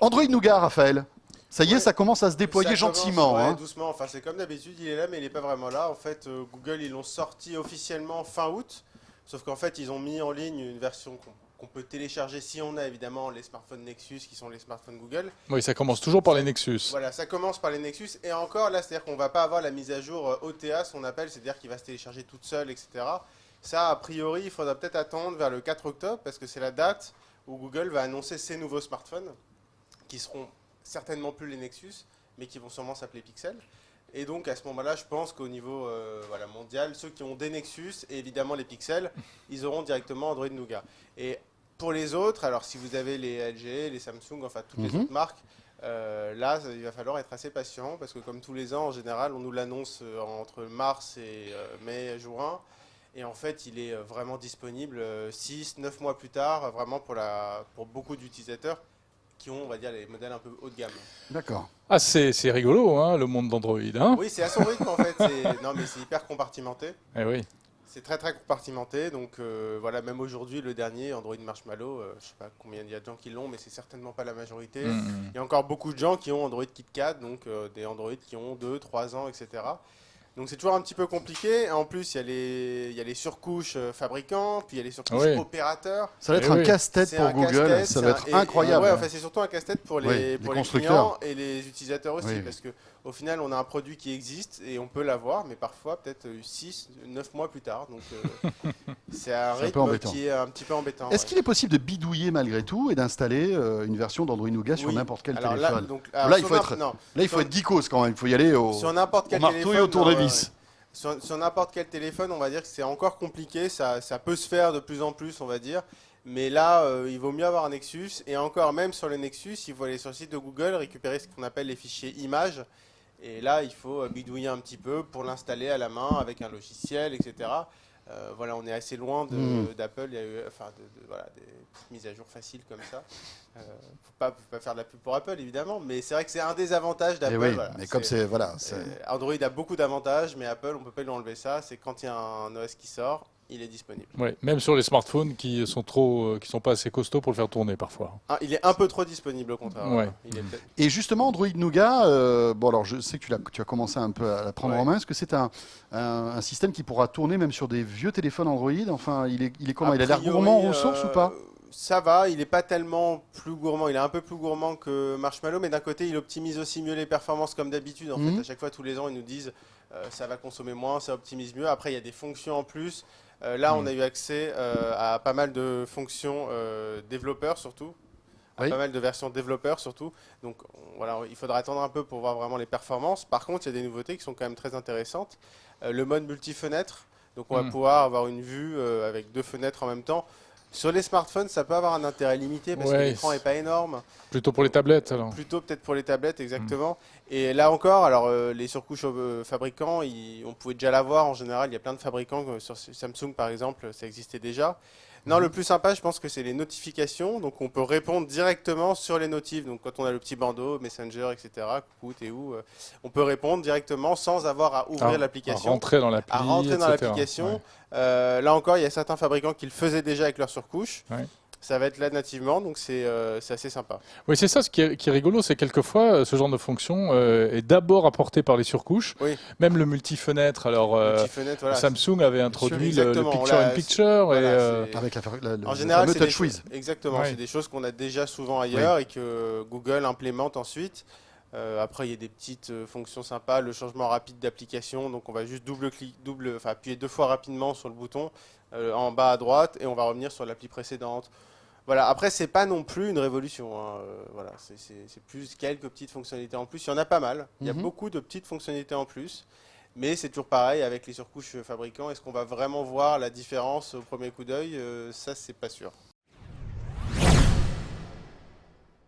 Android Nougat, Raphaël. Ça y est, Ouais, ça commence à se déployer gentiment. ouais, Hein. doucement. Enfin, c'est comme d'habitude, il est là, mais il n'est pas vraiment là. En fait, Google, ils l'ont sorti officiellement fin août. Sauf qu'en fait, ils ont mis en ligne une version qu'on peut télécharger si on a évidemment les smartphones Nexus, qui sont les smartphones Google. Oui, ça commence toujours par les Nexus. Voilà, ça commence par les Nexus. Et encore, là, c'est-à-dire qu'on va pas avoir la mise à jour OTA, ce qu'on appelle, c'est-à-dire qu'il va se télécharger toute seule, etc. Ça, a priori, il faudra peut-être attendre vers le 4 octobre, parce que c'est la date où Google va annoncer ses nouveaux smartphones, qui seront certainement plus les Nexus, mais qui vont sûrement s'appeler Pixel. Et donc à ce moment-là, je pense qu'au niveau voilà, mondial, ceux qui ont des Nexus et évidemment les Pixels, ils auront directement Android Nougat. Et pour les autres, alors si vous avez les LG, les Samsung, enfin toutes les autres marques, là, il va falloir être assez patient parce que comme tous les ans, en général, on nous l'annonce entre mars et mai, juin. Et en fait, il est vraiment disponible 6, 9 mois plus tard, vraiment pour beaucoup d'utilisateurs qui ont, on va dire, les modèles un peu haut de gamme. D'accord. Ah, c'est rigolo, hein, le monde d'Android. Hein, Oui, c'est à son rythme en fait. Non, mais c'est hyper compartimenté. eh oui. C'est très très compartimenté. Donc voilà, même aujourd'hui, le dernier, Android Marshmallow, je sais pas combien il y a de gens qui l'ont, mais c'est certainement pas la majorité. Il y a encore beaucoup de gens qui ont Android KitKat, donc des Android qui ont 2, 3 ans, etc. Donc c'est toujours un petit peu compliqué. En plus, il y a les surcouches fabricants, puis il y a les surcouches Oui. opérateurs. Ça va être Eh un oui. casse-tête C'est pour un Google. casse-tête, Ça va être et incroyable. ouais, enfin, c'est surtout un casse-tête pour Oui, les les clients constructeurs. et les utilisateurs aussi. Oui. Parce qu'au final, on a un produit qui existe et on peut l'avoir, mais parfois peut-être 6, 9 mois plus tard. Donc c'est un peu rythme embêtant. qui est un petit peu embêtant. Est-ce ouais. qu'il est possible de bidouiller malgré tout et d'installer une version d'Android Nougat sur Oui. n'importe quel Alors là, téléphone donc, Là, alors, il faut être, non, là, il faut sur- être geekos quand même. Il faut y aller sur n'importe au quel marteau téléphone. et au tournevis. Ouais. Sur n'importe quel téléphone, on va dire que c'est encore compliqué. Ça peut se faire de plus en plus, on va dire. Mais là, il vaut mieux avoir un Nexus. Et encore, même sur le Nexus, il faut aller sur le site de Google, récupérer ce qu'on appelle les fichiers images. Et là, il faut bidouiller un petit peu pour l'installer à la main avec un logiciel, etc. Voilà, on est assez loin d'Apple. Il y a eu voilà, des petites mises à jour faciles comme ça. Faut pas faire de la pub pour Apple, évidemment. Mais c'est vrai que c'est un des avantages Et d'Apple. oui, Voilà. mais comme c'est voilà, Android a beaucoup d'avantages, mais Apple, on peut pas lui enlever ça. C'est quand il y a un OS qui sort, il est disponible. Ouais, même sur les smartphones qui sont pas assez costauds pour le faire tourner parfois. Ah, il est un peu trop disponible au contraire. Ouais. Il est peut-être- Et justement, Android Nougat, bon alors je sais que tu as commencé un peu à la prendre Ouais. en main. Est-ce que c'est un système qui pourra tourner même sur des vieux téléphones Android? Enfin, il est comment? A Il a l'air priori, gourmand en ressources ou pas? Ça va, il n'est pas tellement plus gourmand. Il est un peu plus gourmand que Marshmallow, mais d'un côté, il optimise aussi mieux les performances comme d'habitude. En fait, à chaque fois, tous les ans, ils nous disent ça va consommer moins, ça optimise mieux. Après, il y a des fonctions en plus. Là, on a eu accès à pas mal de fonctions développeurs surtout. Oui. Pas mal de versions développeurs surtout. Donc voilà, il faudra attendre un peu pour voir vraiment les performances. Par contre, il y a des nouveautés qui sont quand même très intéressantes. Le mode multi-fenêtre. Donc on va pouvoir avoir une vue avec 2 fenêtres en même temps. Sur les smartphones, ça peut avoir un intérêt limité parce que Ouais, l'écran n'est pas énorme. Plutôt pour les tablettes alors. Plutôt peut-être pour les tablettes, exactement. Et là encore, alors les surcouches fabricants, on pouvait déjà l'avoir en général. Il y a plein de fabricants, sur Samsung par exemple, ça existait déjà. Non, le plus sympa, je pense que c'est les notifications. Donc on peut répondre directement sur les notifs. Donc quand on a le petit bandeau, Messenger, etc. Coucou, t'es où on peut répondre directement sans avoir à ouvrir À l'application. rentrer dans l'appli, À rentrer dans etc. l'application. Ouais. Là encore, il y a certains fabricants qui le faisaient déjà avec leur surcouche. Ouais. Ça va être là nativement, donc c'est assez sympa. Oui, c'est ça, ce qui est rigolo, c'est quelquefois ce genre de fonction est d'abord apporté par les surcouches. Oui. Même le multi-fenêtre. Alors, Petit fenêtre, voilà. Samsung avait introduit le Exactement, picture là, in picture. voilà, c'est- Avec En le général, fameux c'est des TouchWiz. choses- Exactement, Ouais. c'est des choses qu'on a déjà souvent ailleurs et que Google implémente ensuite. Après, il y a des petites fonctions sympas, le changement rapide d'application. Donc, on va juste appuyer 2 fois rapidement sur le bouton en bas à droite et on va revenir sur l'appli précédente. Voilà. Après, c'est pas non plus une révolution, hein. Voilà, c'est plus quelques petites fonctionnalités en plus. Il y en a pas mal. Il y a beaucoup de petites fonctionnalités en plus. Mais c'est toujours pareil avec les surcouches fabricants. Est-ce qu'on va vraiment voir la différence au premier coup d'œil? Ça, c'est pas sûr.